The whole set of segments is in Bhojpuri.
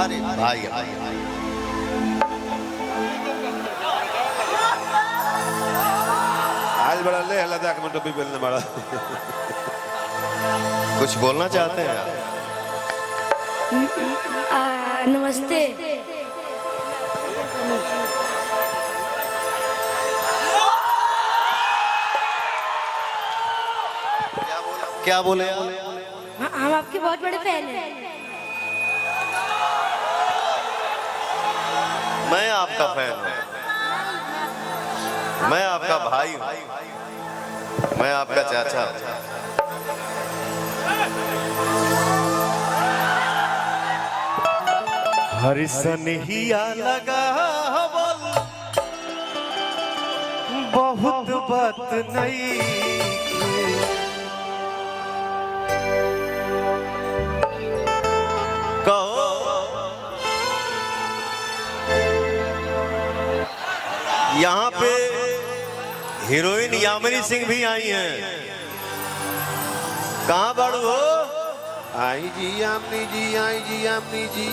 अरे भाई आज बड़ा ले लद्दाख में टोपी पहनने बड़ा। कुछ बोलना चाहते हैं आप? नमस्ते। क्या बोले? हम आपके बहुत बड़े फैन हैं। मैं आपका फैन हूँ, मैं आपका भाई हूँ, मैं आपका चाचा हूँ। हरि सनहिया लगा बहुत बात नहीं कहो। यहाँ पे हीरोइन यामिनी सिंह भी आई हैं। कहाँ बड़ू हो? आई जी यामिनी जी, आई जी यामिनी जी।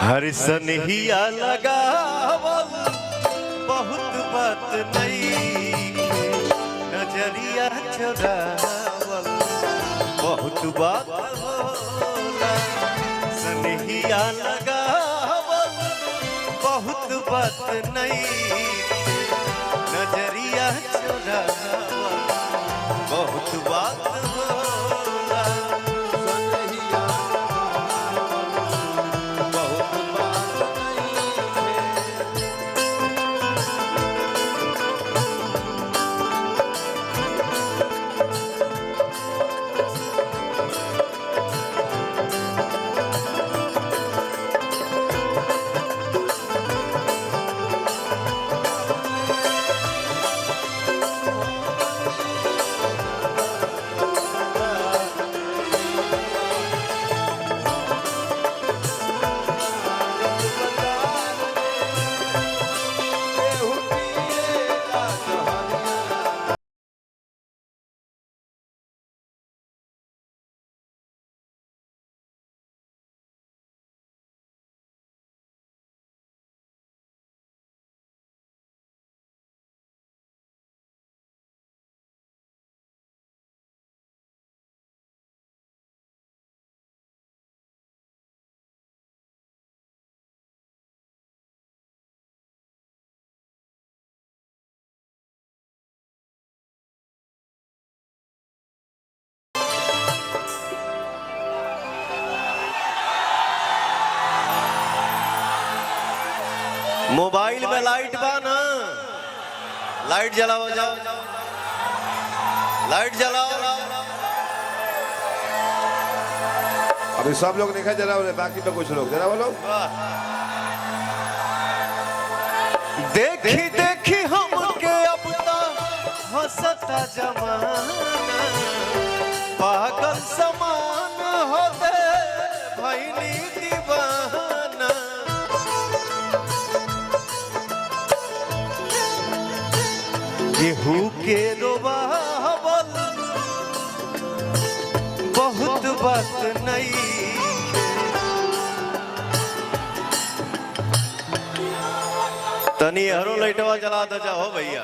हर सनहिया लगा बहुत बात नहीं नजरिया चुरावल बहुत बात होला। सनहिया लगा बहुत बात नहीं नजरिया चुरावल बहुत बात होला। सनहिया बहुत बात मोबाइल में लाइट बा ना, लाइट जलाओ, जाओ लाइट जलाओ। अभी सब लोग नहीं जरा बोले, बाकी तो कुछ लोग जरा बोलो। देखी देखी हमके अब तक हंसता जमाना पागल समान होते भैनी दीवाना। केहू के रोवावल बहुत बात नहीं तनी हरो लाइटवा जला दे जाओ भैया।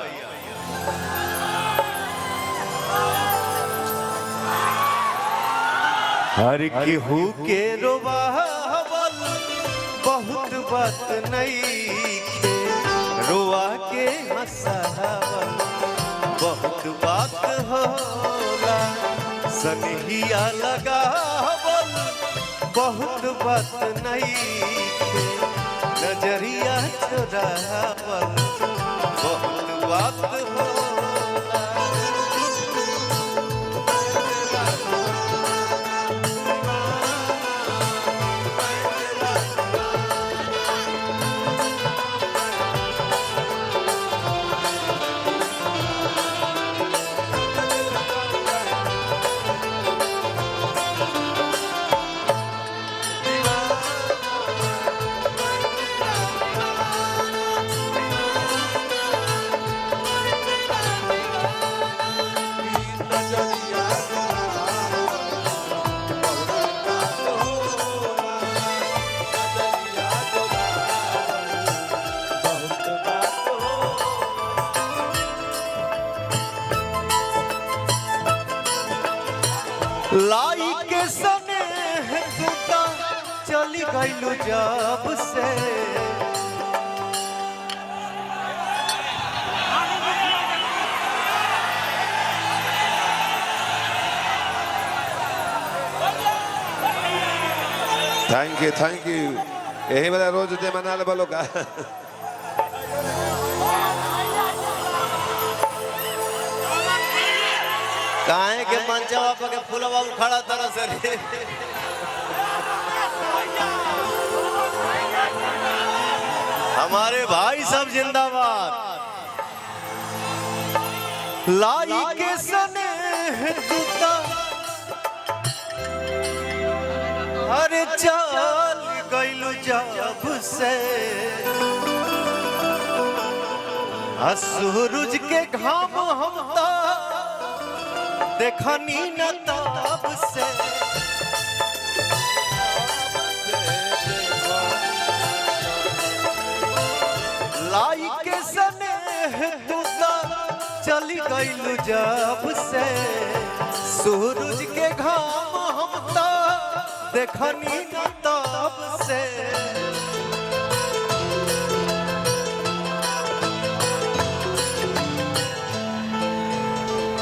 हर केहू के रोवावल बहुत बात नहीं रोआ के हंसावल बहुत बात होला। सनहिया लगावल बहुत बात नहीं नजरिया चुरावल बहुत बात होला। लाई के सने तू चली गईलू जब से थैंक यू यही वाला रोज दे मना ले बोलो का काहे के मंचवा पे के फूलवा उखाड़ा तरह से रे हमारे भाई सब जिंदाबाद लाई के सने जूता अरे चल गइलू जब से सूरज के घाम हम देखनी न तब से लाई के सने चली गईलू जब से सूरज के घाम हम देखनी न तब से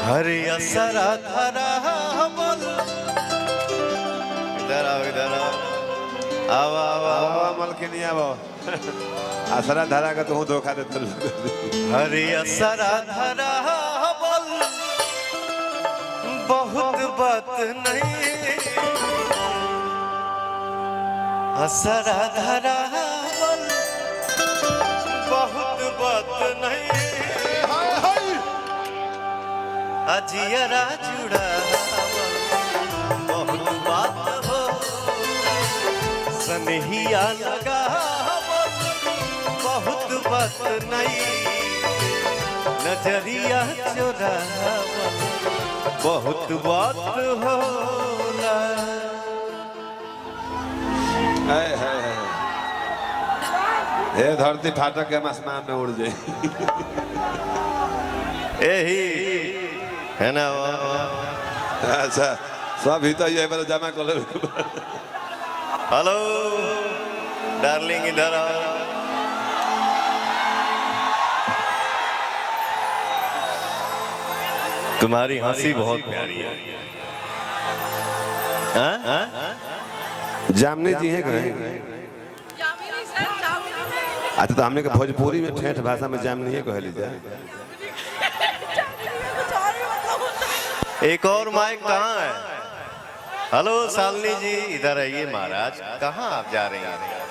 हरे असरा धरा बोल इधर आओ आवा मलकिनी आवो असरा धरा का तू धोखा दे हरे असरा धरा बोल बहुत बात नहीं असरा धरा बोल बहुत बात नहीं अजियरा जुड़ा बहुत बात हो सनहिया लगा बहुत बात नहीं नजरिया चुरा बहुत बात होला हे धरती फाटक के आसमान में उड़ जाए यही है ना अच्छा सब ही तो ये बार जमा कर ले हेलो डार्लिंग इधर आओ तुम्हारी हंसी बहुत प्यारी है जामनी जी है कहे अच्छा तो हमने के भोजपुरी में ठेठ भाषा में जामनी है कह लीजिए एक और माइक कहाँ है हेलो शालिनी जी इधर आइए महाराज कहाँ आप जा रहे हैं